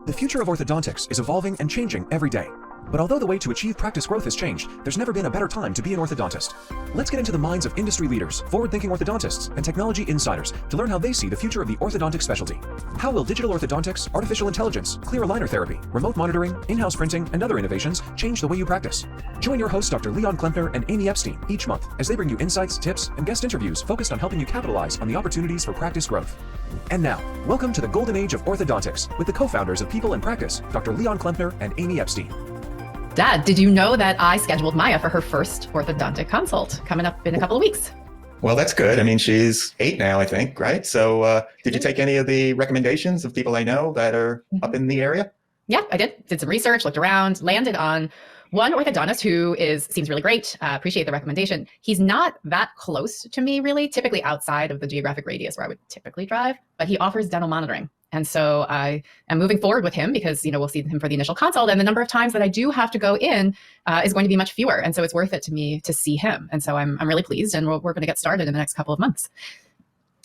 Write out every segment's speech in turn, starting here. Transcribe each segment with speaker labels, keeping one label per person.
Speaker 1: The future of orthodontics is evolving and changing every day. But although the way to achieve practice growth has changed, there's never been a better time to be an orthodontist. Let's get into the minds of industry leaders, forward-thinking orthodontists, and technology insiders to learn how they see the future of the orthodontic specialty. How will digital orthodontics, artificial intelligence, clear aligner therapy, remote monitoring, in-house printing, and other innovations change the way you practice? Join your hosts Dr. Leon Klempner and Amy Epstein each month as they bring you insights, tips, and guest interviews focused on helping you capitalize on the opportunities for practice growth. And now, welcome to the Golden Age of Orthodontics with the co-founders of People in Practice, Dr. Leon Klempner and Amy Epstein.
Speaker 2: Dad, did you know that I scheduled Maya for her first orthodontic consult coming up in a couple of weeks?
Speaker 3: Well, that's good. I mean, she's 8 now, I think, right? So did you take any of the recommendations of people I know that are up in the area?
Speaker 2: Yeah, I did. Did some research, looked around, landed on one orthodontist who seems really great. Appreciate the recommendation. He's not that close to me, really, typically outside of the geographic radius where I would typically drive, but he offers dental monitoring. And so I am moving forward with him because, we'll see him for the initial consult. And the number of times that I do have to go in is going to be much fewer. And so it's worth it to me to see him. And so I'm really pleased. And we're going to get started in the next couple of months.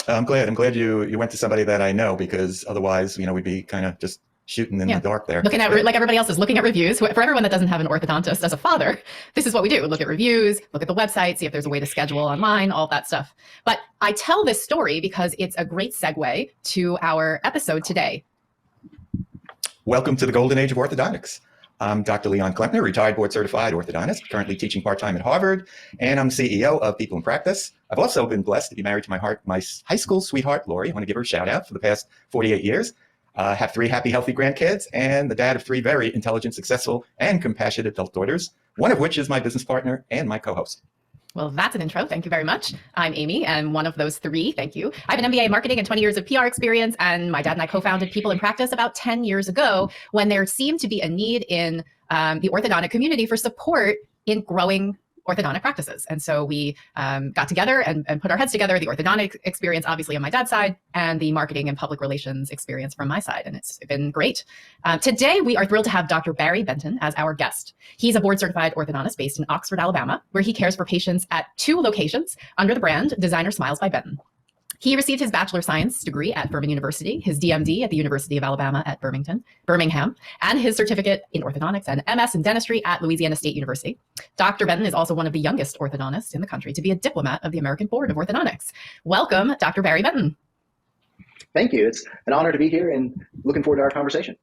Speaker 3: I'm glad you went to somebody that I know, because otherwise, we'd be kind of just shooting in the dark there.
Speaker 2: Looking at, like everybody else is looking at reviews. For everyone that doesn't have an orthodontist as a father, this is what we do. Look at reviews, look at the website, see if there's a way to schedule online, all of that stuff. But I tell this story because it's a great segue to our episode today.
Speaker 3: Welcome to the Golden Age of Orthodontics. I'm Dr. Leon Klempner, retired board certified orthodontist, currently teaching part-time at Harvard, and I'm CEO of People in Practice. I've also been blessed to be married to my high school sweetheart, Lori. I want to give her a shout out for the past 48 years. Have 3 happy, healthy grandkids, and the dad of 3 very intelligent, successful, and compassionate adult daughters, one of which is my business partner and my co-host.
Speaker 2: Well, that's an intro. Thank you very much. I'm Amy, and one of those 3. Thank you. I have an MBA in marketing and 20 years of PR experience, and my dad and I co-founded People in Practice about 10 years ago when there seemed to be a need in the orthodontic community for support in growing orthodontic practices. And so we got together and put our heads together, the orthodontic experience, obviously on my dad's side, and the marketing and public relations experience from my side. And it's been great. Today, we are thrilled to have Dr. Barry Benton as our guest. He's a board certified orthodontist based in Oxford, Alabama, where he cares for patients at 2 locations under the brand Designer Smiles by Benton. He received his Bachelor of Science degree at Furman University, his DMD at the University of Alabama at Birmingham, and his certificate in orthodontics and MS in dentistry at Louisiana State University. Dr. Benton is also one of the youngest orthodontists in the country to be a diplomat of the American Board of Orthodontics. Welcome, Dr. Barry Benton.
Speaker 4: Thank you. It's an honor to be here and looking forward to our conversation.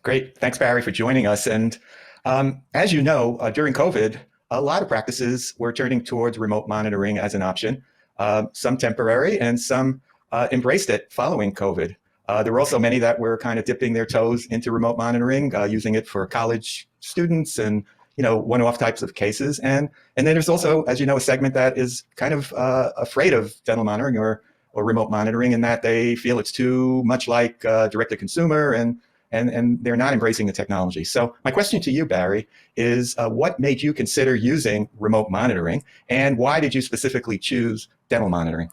Speaker 4: Great.
Speaker 3: Thanks, Barry, for joining us. And as you know, during COVID, a lot of practices were turning towards remote monitoring as an option. Some temporary and some embraced it following COVID. There were also many that were kind of dipping their toes into remote monitoring, using it for college students and, one-off types of cases. And then there's also, as you know, a segment that is kind of afraid of dental monitoring or remote monitoring, in that they feel it's too much like direct-to-consumer and they're not embracing the technology. So my question to you, Barry, is what made you consider using remote monitoring, and why did you specifically choose dental monitoring?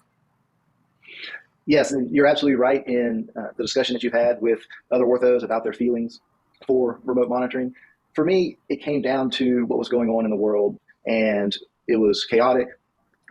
Speaker 4: Yes, and you're absolutely right in the discussion that you've had with other orthos about their feelings for remote monitoring. For me, it came down to what was going on in the world, and it was chaotic.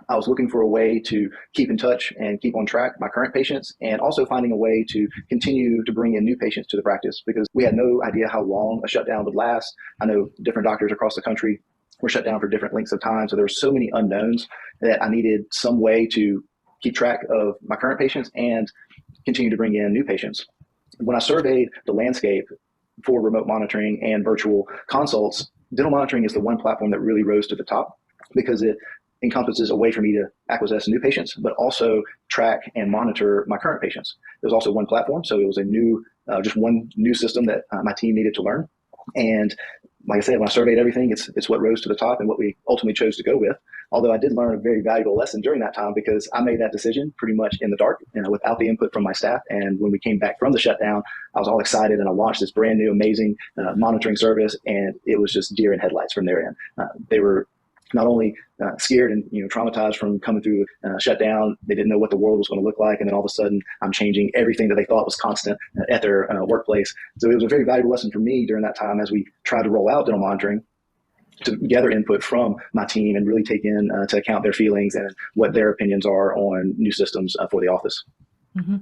Speaker 4: I was looking for a way to keep in touch and keep on track my current patients, and also finding a way to continue to bring in new patients to the practice, because we had no idea how long a shutdown would last. I know different doctors across the country were shut down for different lengths of time. So there were so many unknowns that I needed some way to keep track of my current patients and continue to bring in new patients. When I surveyed the landscape for remote monitoring and virtual consults, dental monitoring is the one platform that really rose to the top, because it encompasses a way for me to acquire new patients, but also track and monitor my current patients. There's also one platform, so it was a new, just one new system that my team needed to learn. And like I said, when I surveyed everything, it's what rose to the top and what we ultimately chose to go with. Although I did learn a very valuable lesson during that time, because I made that decision pretty much in the dark, without the input from my staff. And when we came back from the shutdown, I was all excited, and I launched this brand new, amazing monitoring service, and it was just deer in headlights from their end. They were not only scared and traumatized from coming through shutdown, they didn't know what the world was going to look like, and then all of a sudden I'm changing everything that they thought was constant at their workplace. So it was a very valuable lesson for me during that time as we tried to roll out dental monitoring, to gather input from my team and really take in to account their feelings and what their opinions are on new systems for the office.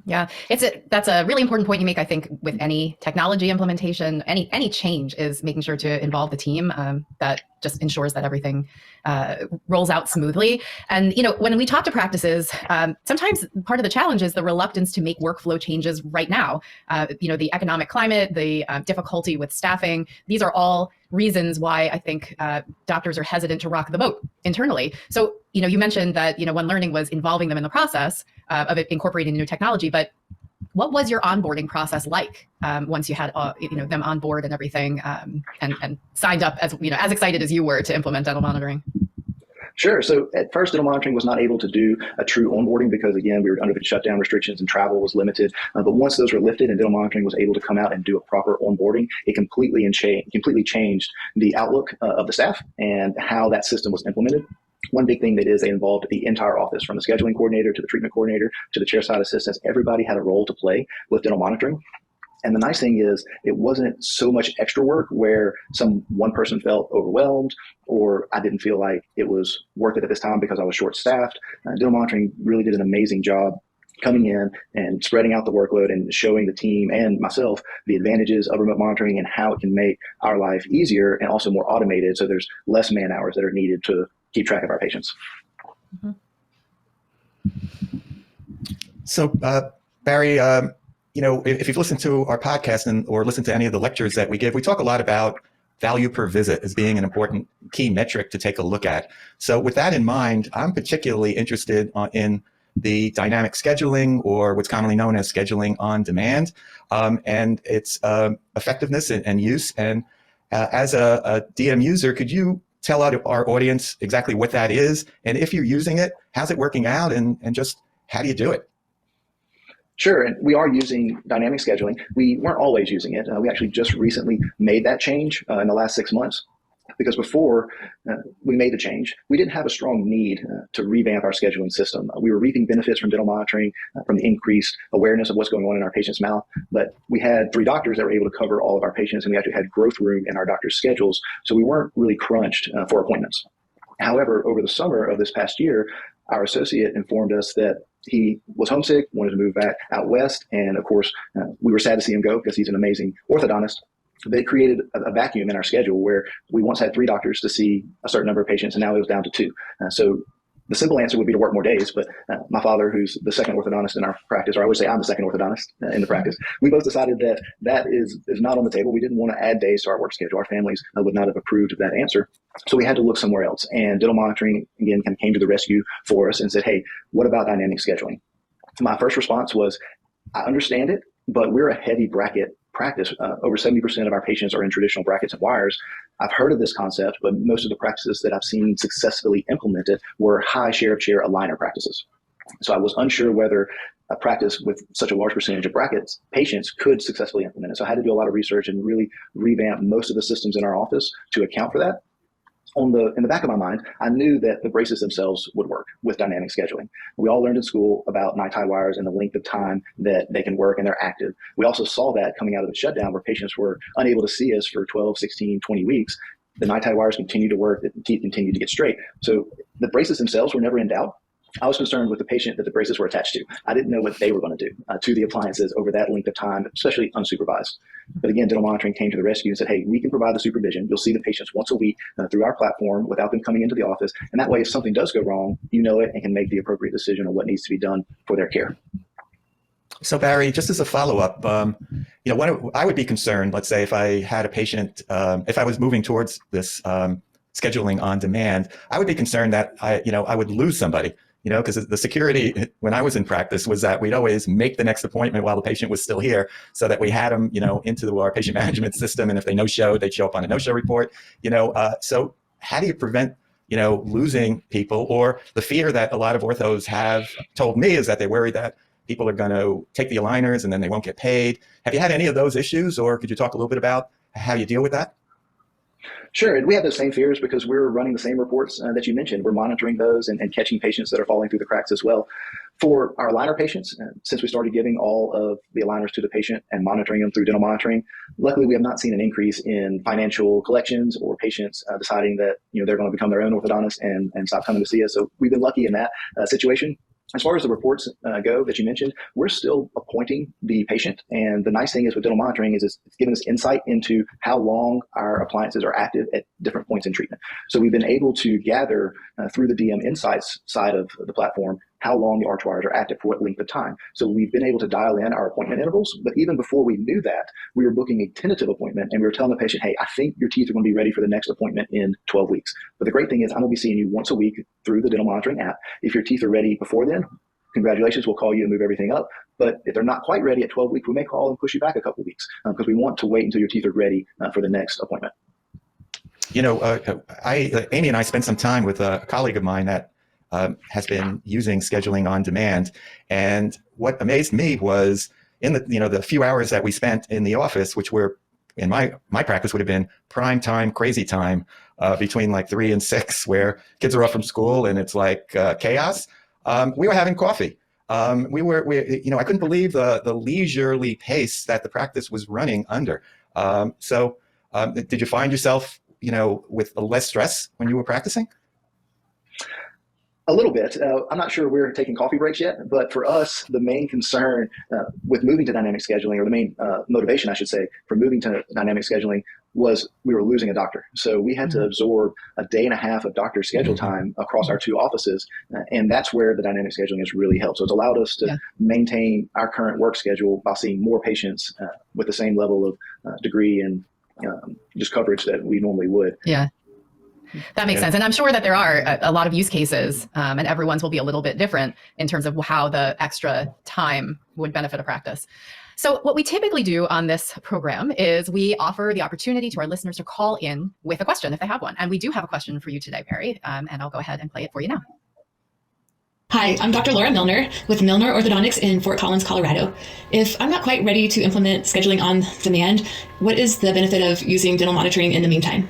Speaker 2: Yeah, that's a really important point you make. I think with any technology implementation, any change is making sure to involve the team. That just ensures that everything rolls out smoothly. And when we talk to practices, sometimes part of the challenge is the reluctance to make workflow changes right now. The economic climate, the difficulty with staffing. These are all reasons why I think doctors are hesitant to rock the boat internally. So you mentioned that one learning was involving them in the process of it incorporating new technology, but what was your onboarding process like once you had them on board and everything, and signed up as as excited as you were to implement dental monitoring?
Speaker 4: Sure. So at first, dental monitoring was not able to do a true onboarding because, again, we were under the shutdown restrictions and travel was limited. But once those were lifted and dental monitoring was able to come out and do a proper onboarding, it completely changed the outlook of the staff and how that system was implemented. One big thing that is they involved the entire office, from the scheduling coordinator to the treatment coordinator to the chairside assistants. Everybody had a role to play with dental monitoring. And the nice thing is it wasn't so much extra work where one person felt overwhelmed or I didn't feel like it was worth it at this time because I was short-staffed. Dental monitoring really did an amazing job coming in and spreading out the workload and showing the team and myself the advantages of remote monitoring and how it can make our life easier and also more automated, so there's less man hours that are needed to keep track of our patients.
Speaker 2: Mm-hmm.
Speaker 3: So, Barry, if you've listened to our podcast or listened to any of the lectures that we give, we talk a lot about value per visit as being an important key metric to take a look at. So with that in mind, I'm particularly interested in the dynamic scheduling, or what's commonly known as scheduling on demand, and its effectiveness and use. And as a DM user, could you tell our audience exactly what that is? And if you're using it, how's it working out? And just how do you do it?
Speaker 4: Sure, and we are using dynamic scheduling. We weren't always using it. We actually just recently made that change in the last 6 months, because before we made the change, we didn't have a strong need to revamp our scheduling system. We were reaping benefits from dental monitoring, from the increased awareness of what's going on in our patient's mouth, but we had 3 doctors that were able to cover all of our patients, and we actually had growth room in our doctors' schedules, so we weren't really crunched for appointments. However, over the summer of this past year, our associate informed us that he was homesick, wanted to move back out west, and of course, we were sad to see him go because he's an amazing orthodontist. They created a vacuum in our schedule where we once had 3 doctors to see a certain number of patients, and now it was down to 2. So the simple answer would be to work more days, but my father, who's the second orthodontist in our practice, or I would say I'm the second orthodontist in the practice, we both decided that is not on the table. We didn't want to add days to our work schedule. Our families would not have approved of that answer. So we had to look somewhere else. And dental monitoring, again, kind of came to the rescue for us and said, hey, what about dynamic scheduling? My first response was, I understand it, but we're a heavy bracket practice. Over 70% of our patients are in traditional brackets and wires. I've heard of this concept, but most of the practices that I've seen successfully implemented were high share of chair aligner practices. So I was unsure whether a practice with such a large percentage of brackets patients could successfully implement it. So I had to do a lot of research and really revamp most of the systems in our office to account for that. In the back of my mind, I knew that the braces themselves would work with dynamic scheduling. We all learned in school about night tie wires and the length of time that they can work and they're active. We also saw that coming out of the shutdown where patients were unable to see us for 12, 16, 20 weeks. The night tie wires continued to work, the teeth continued to get straight. So the braces themselves were never in doubt. I was concerned with the patient that the braces were attached to. I didn't know what they were going to do to the appliances over that length of time, especially unsupervised. But again, dental monitoring came to the rescue and said, hey, we can provide the supervision. You'll see the patients once a week through our platform without them coming into the office. And that way, if something does go wrong, you know it and can make the appropriate decision on what needs to be done for their care.
Speaker 3: So Barry, just as a follow-up, I would be concerned, let's say if I had a patient, if I was moving towards this scheduling on demand, I would be concerned that I would lose somebody. Because the security when I was in practice was that we'd always make the next appointment while the patient was still here so that we had them, into our patient management system. And if they no-showed, they'd show up on a no-show report, So how do you prevent, losing people? Or the fear that a lot of orthos have told me is that they're worried that people are going to take the aligners and then they won't get paid. Have you had any of those issues, or could you talk a little bit about how you deal with that?
Speaker 4: Sure. And we have those same fears because we're running the same reports that you mentioned. We're monitoring those and catching patients that are falling through the cracks as well. For our aligner patients, since we started giving all of the aligners to the patient and monitoring them through dental monitoring, luckily we have not seen an increase in financial collections or patients deciding that they're going to become their own orthodontist and stop coming to see us. So we've been lucky in that situation. As far as the reports go that you mentioned, we're still appointing the patient. And the nice thing is with dental monitoring is it's giving us insight into how long our appliances are active at different points in treatment. So we've been able to gather through the DM Insights side of the platform how long the arch wires are active for what length of time. So we've been able to dial in our appointment intervals. But even before we knew that, we were booking a tentative appointment and we were telling the patient, hey, I think your teeth are going to be ready for the next appointment in 12 weeks. But the great thing is I'm going to be seeing you once a week through the dental monitoring app. If your teeth are ready before then, congratulations, we'll call you and move everything up. But if they're not quite ready at 12 weeks, we may call and push you back a couple of weeks because we want to wait until your teeth are ready for the next appointment.
Speaker 3: You know, Amy and I spent some time with a colleague of mine that has been using scheduling on demand. And what amazed me was in the few hours that we spent in the office, which were in my practice would have been prime time, crazy time between like 3 and 6, where kids are off from school and it's like chaos. We were having coffee. I couldn't believe the leisurely pace that the practice was running under. So did you find yourself, with less stress when you were practicing?
Speaker 4: A little bit. I'm not sure we're taking coffee breaks yet, but for us, the main concern with moving to dynamic scheduling, or the main motivation, I should say, for moving to dynamic scheduling was we were losing a doctor. So we had to absorb a day and a half of doctor schedule time across our 2 offices. And that's where the dynamic scheduling has really helped. So it's allowed us to maintain our current work schedule while seeing more patients with the same level of degree and just coverage that we normally would.
Speaker 2: Yeah. That makes sense. And I'm sure that there are a lot of use cases, and everyone's will be a little bit different in terms of how the extra time would benefit a practice. So what we typically do on this program is we offer the opportunity to our listeners to call in with a question if they have one. And we do have a question for you today, Perry, and I'll go ahead and play it for you now.
Speaker 5: Hi, I'm Dr. Laura Milner with Milner Orthodontics in Fort Collins, Colorado. If I'm not quite ready to implement scheduling on demand, what is the benefit of using dental monitoring in the meantime?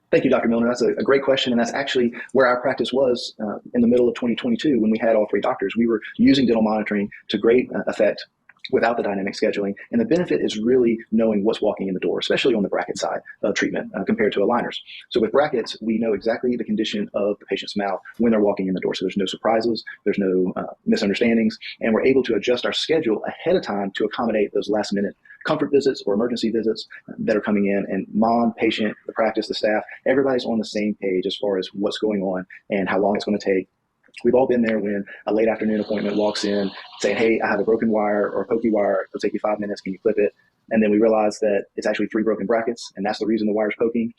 Speaker 4: Thank you, Dr. Milner. That's a great question. And that's actually where our practice was in the middle of 2022 when we had all 3 doctors. We were using dental monitoring to great effect without the dynamic scheduling. And the benefit is really knowing what's walking in the door, especially on the bracket side of treatment compared to aligners. So with brackets, we know exactly the condition of the patient's mouth when they're walking in the door. So there's no surprises, there's no misunderstandings, and we're able to adjust our schedule ahead of time to accommodate those last minute comfort visits or emergency visits that are coming in, and mom, patient, the practice, the staff, everybody's on the same page as far as what's going on and how long it's going to take. We've all been there when a late afternoon appointment walks in saying, hey, I have a broken wire or a pokey wire. It'll take you 5 minutes. Can you clip it? And then we realize that it's actually 3 broken brackets, and that's the reason the wire's poking.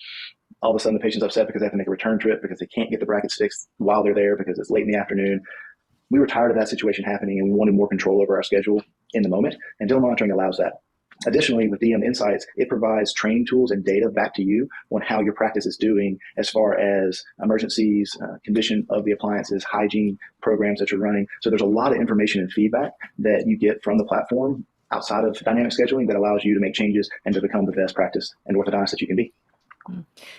Speaker 4: All of a sudden, the patient's upset because they have to make a return trip because they can't get the brackets fixed while they're there because it's late in the afternoon. We were tired of that situation happening, and we wanted more control over our schedule in the moment, and dental monitoring allows that. Additionally, with DM Insights, it provides training tools and data back to you on how your practice is doing as far as emergencies, condition of the appliances, hygiene programs that you're running. So there's a lot of information and feedback that you get from the platform outside of dynamic scheduling that allows you to make changes and to become the best practice and orthodontist that you can be.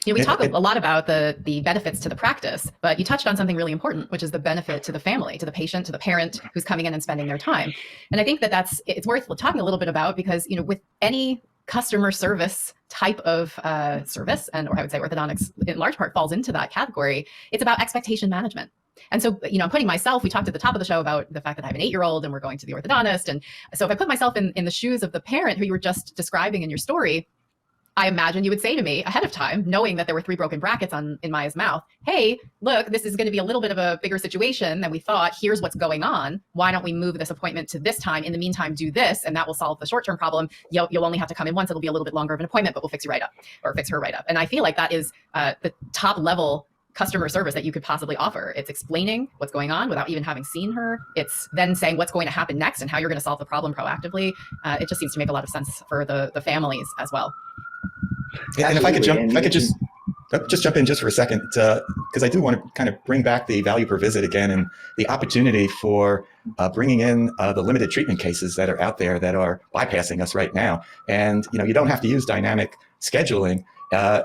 Speaker 2: We talk a lot about the benefits to the practice, but you touched on something really important, which is the benefit to the family, to the patient, to the parent who's coming in and spending their time. And I think that it's worth talking a little bit about because, with any customer service type of service, or I would say orthodontics in large part falls into that category, it's about expectation management. And so, I'm putting myself, we talked at the top of the show about the fact that I have an 8-year-old and we're going to the orthodontist. And so if I put myself in the shoes of the parent who you were just describing in your story, I imagine you would say to me ahead of time, knowing that there were 3 broken brackets in Maya's mouth, hey, look, this is going to be a little bit of a bigger situation than we thought. Here's what's going on. Why don't we move this appointment to this time? In the meantime, do this, and that will solve the short-term problem. You'll only have to come in once. It'll be a little bit longer of an appointment, but we'll fix you right up, or fix her right up. And I feel like that is the top level customer service that you could possibly offer. It's explaining what's going on without even having seen her. It's then saying what's going to happen next and how you're going to solve the problem proactively. It just seems to make a lot of sense for the families as well.
Speaker 3: And if I could just jump in just for a second, because I do want to kind of bring back the value per visit again and the opportunity for bringing in the limited treatment cases that are out there that are bypassing us right now. And you don't have to use dynamic scheduling.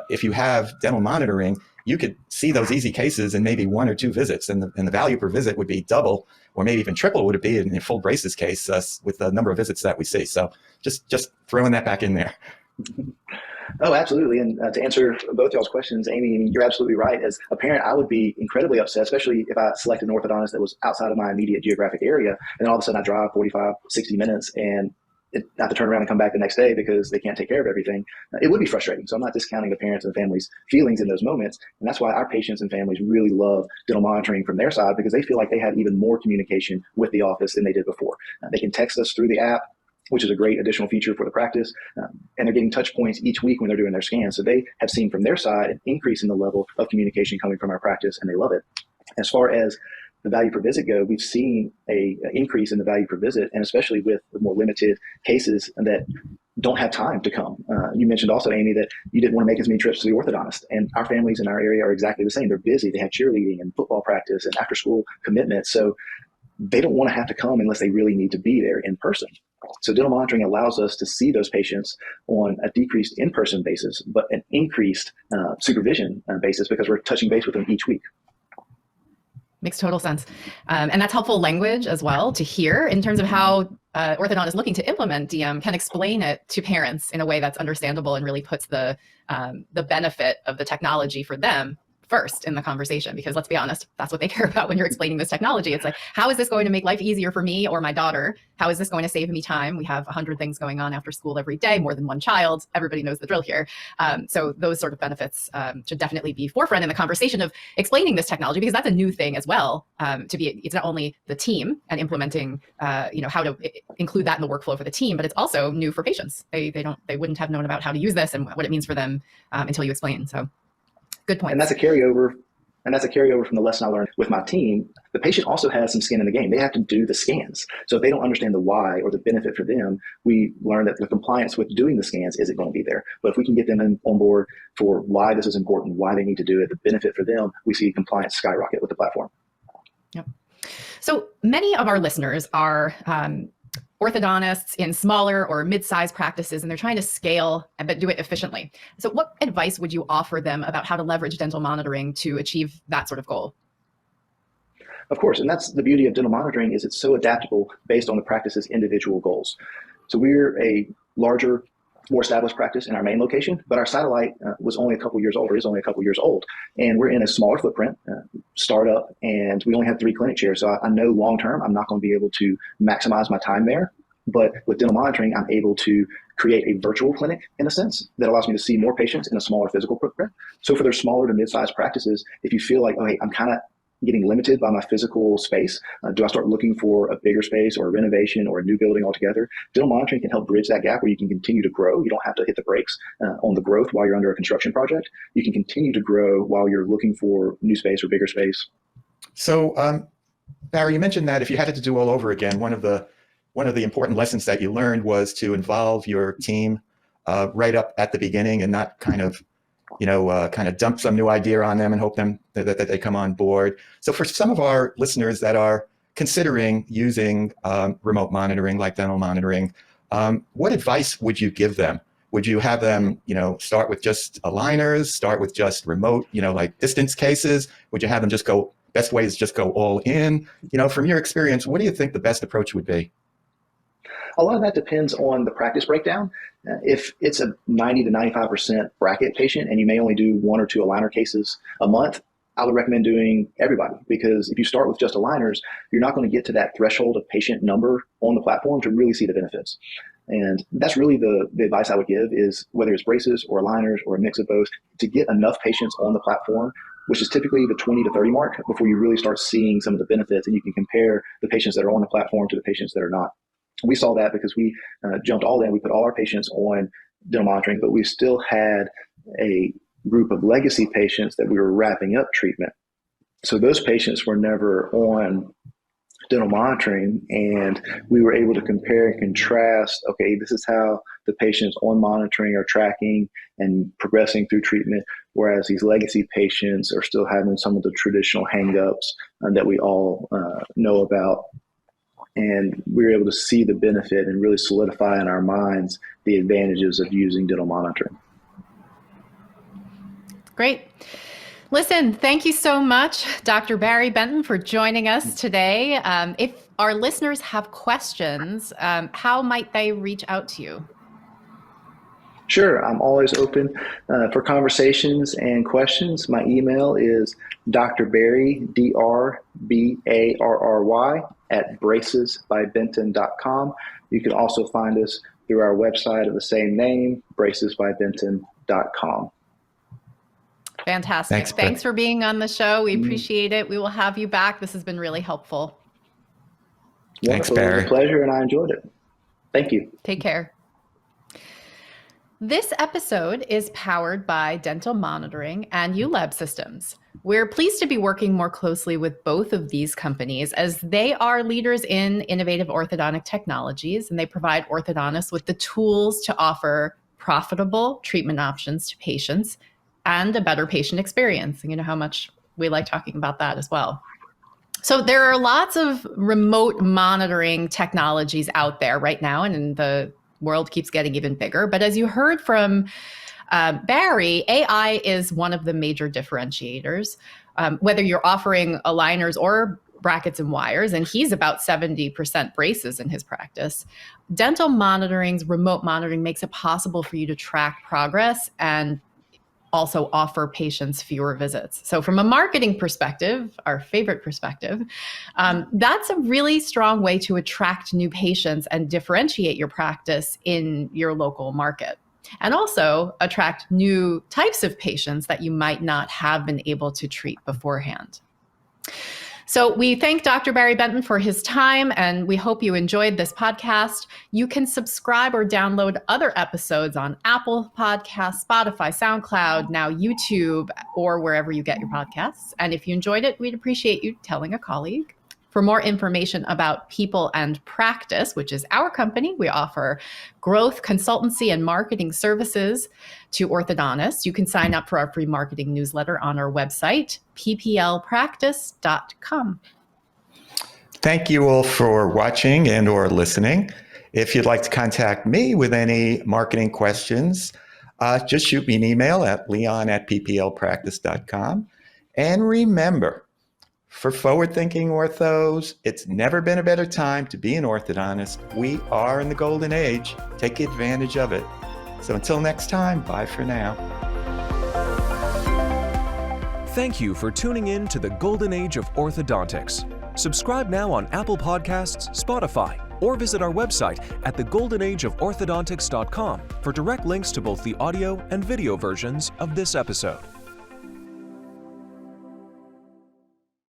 Speaker 3: If you have dental monitoring, you could see those easy cases in maybe 1 or 2 visits, and the value per visit would be double or maybe even triple would it be in a full braces case with the number of visits that we see. So just throwing that back in there.
Speaker 4: Oh, absolutely. And to answer both y'all's questions, Amy, I mean, you're absolutely right. As a parent, I would be incredibly upset, especially if I selected an orthodontist that was outside of my immediate geographic area. And then all of a sudden I drive 45, 60 minutes and I have to turn around and come back the next day because they can't take care of everything. It would be frustrating. So I'm not discounting the parents and the families' feelings in those moments. And that's why our patients and families really love dental monitoring from their side, because they feel like they have even more communication with the office than they did before. They can text us through the app, which is a great additional feature for the practice. And they're getting touch points each week when they're doing their scans. So they have seen from their side an increase in the level of communication coming from our practice, and they love it. As far as the value per visit go, we've seen an increase in the value per visit, and especially with the more limited cases that don't have time to come. You mentioned also, Amy, that you didn't want to make as many trips to the orthodontist, and our families in our area are exactly the same. They're busy. They have cheerleading and football practice and after school commitments. So they don't want to have to come unless they really need to be there in person. So dental monitoring allows us to see those patients on a decreased in-person basis, but an increased supervision basis, because we're touching base with them each week.
Speaker 2: Makes total sense. And that's helpful language as well to hear in terms of how orthodontists looking to implement DM can explain it to parents in a way that's understandable and really puts the benefit of the technology for them first in the conversation. Because let's be honest, that's what they care about when you're explaining this technology. It's like, how is this going to make life easier for me or my daughter? How is this going to save me time? We have 100 things going on after school every day, more than one child. Everybody knows the drill here. So those sort of benefits should definitely be forefront in the conversation of explaining this technology, because that's a new thing as well. It's not only the team and implementing, how to include that in the workflow for the team, but it's also new for patients. They wouldn't have known about how to use this and what it means for them until you explain. So good point.
Speaker 4: And that's a carryover. And that's a carryover from the lesson I learned with my team. The patient also has some skin in the game. They have to do the scans. So if they don't understand the why or the benefit for them, we learn that the compliance with doing the scans isn't going to be there. But if we can get them on board for why this is important, why they need to do it, the benefit for them, we see compliance skyrocket with the platform.
Speaker 2: Yep. So many of our listeners are orthodontists in smaller or mid-sized practices, and they're trying to scale but do it efficiently. So what advice would you offer them about how to leverage dental monitoring to achieve that sort of goal?
Speaker 4: Of course, and that's the beauty of dental monitoring, is it's so adaptable based on the practice's individual goals. So we're a larger, more established practice in our main location, but our satellite was only a couple years old, or is only a couple years old. And we're in a smaller footprint, startup, and we only have 3 clinic chairs. So I know long-term, I'm not going to be able to maximize my time there. But with dental monitoring, I'm able to create a virtual clinic, in a sense, that allows me to see more patients in a smaller physical footprint. So for their smaller to mid-sized practices, if you feel like, oh, hey, I'm kind of getting limited by my physical space, do I start looking for a bigger space or a renovation or a new building altogether? Dental monitoring can help bridge that gap where you can continue to grow. You don't have to hit the brakes on the growth while you're under a construction project. You can continue to grow while you're looking for new space or bigger space.
Speaker 3: So, Barry, you mentioned that if you had it to do all over again, one of the important lessons that you learned was to involve your team right up at the beginning, and not kind of dump some new idea on them and hope that they come on board. So for some of our listeners that are considering using remote monitoring, like dental monitoring, what advice would you give them? Would you have them, start with just aligners, start with just remote, like distance cases? Would you have them best way is just go all in? From your experience, what do you think the best approach would be?
Speaker 4: A lot of that depends on the practice breakdown. If it's a 90 to 95% bracket patient and you may only do 1 or 2 aligner cases a month, I would recommend doing everybody, because if you start with just aligners, you're not going to get to that threshold of patient number on the platform to really see the benefits. And that's really the advice I would give, is whether it's braces or aligners or a mix of both, to get enough patients on the platform, which is typically the 20 to 30 mark, before you really start seeing some of the benefits, and you can compare the patients that are on the platform to the patients that are not. We saw that because we jumped all in. We put all our patients on dental monitoring, but we still had a group of legacy patients that we were wrapping up treatment. So those patients were never on dental monitoring, and we were able to compare and contrast, okay, this is how the patients on monitoring are tracking and progressing through treatment, whereas these legacy patients are still having some of the traditional hangups that we all know about. And we were able to see the benefit and really solidify in our minds the advantages of using dental monitoring.
Speaker 2: Great. Listen, thank you so much, Dr. Barry Benton, for joining us today. If our listeners have questions, how might they reach out to you?
Speaker 4: Sure, I'm always open for conversations and questions. My email is drbarry, DRBARRY, at bracesbybenton.com. You can also find us through our website of the same name, bracesbybenton.com.
Speaker 2: Fantastic. Thanks for being on the show. We appreciate it. We will have you back. This has been really helpful.
Speaker 3: Thanks,
Speaker 4: Wonderful.
Speaker 3: Barry.
Speaker 4: It was a pleasure, and I enjoyed it. Thank you.
Speaker 2: Take care. This episode is powered by Dental Monitoring and ULab Systems. We're pleased to be working more closely with both of these companies as they are leaders in innovative orthodontic technologies, and they provide orthodontists with the tools to offer profitable treatment options to patients and a better patient experience. And you know how much we like talking about that as well. So there are lots of remote monitoring technologies out there right now, and the world keeps getting even bigger. But as you heard from Barry, AI is one of the major differentiators, whether you're offering aligners or brackets and wires, and he's about 70% braces in his practice. Dental monitoring's remote monitoring makes it possible for you to track progress and also offer patients fewer visits. So from a marketing perspective, our favorite perspective, that's a really strong way to attract new patients and differentiate your practice in your local market. And also attract new types of patients that you might not have been able to treat beforehand. So we thank Dr. Barry Benton for his time, and we hope you enjoyed this podcast. You can subscribe or download other episodes on Apple Podcasts, Spotify, SoundCloud, now YouTube, or wherever you get your podcasts. And if you enjoyed it, we'd appreciate you telling a colleague. For more information about People and Practice, which is our company, we offer growth, consultancy, and marketing services to orthodontists. You can sign up for our free marketing newsletter on our website, pplpractice.com.
Speaker 3: Thank you all for watching and or listening. If you'd like to contact me with any marketing questions, just shoot me an email at leon@pplpractice.com. And remember, for forward-thinking orthos, it's never been a better time to be an orthodontist. We are in the golden age. Take advantage of it. So until next time, bye for now.
Speaker 1: Thank you for tuning in to the Golden Age of Orthodontics. Subscribe now on Apple Podcasts, Spotify, or visit our website at thegoldenageoforthodontics.com for direct links to both the audio and video versions of this episode.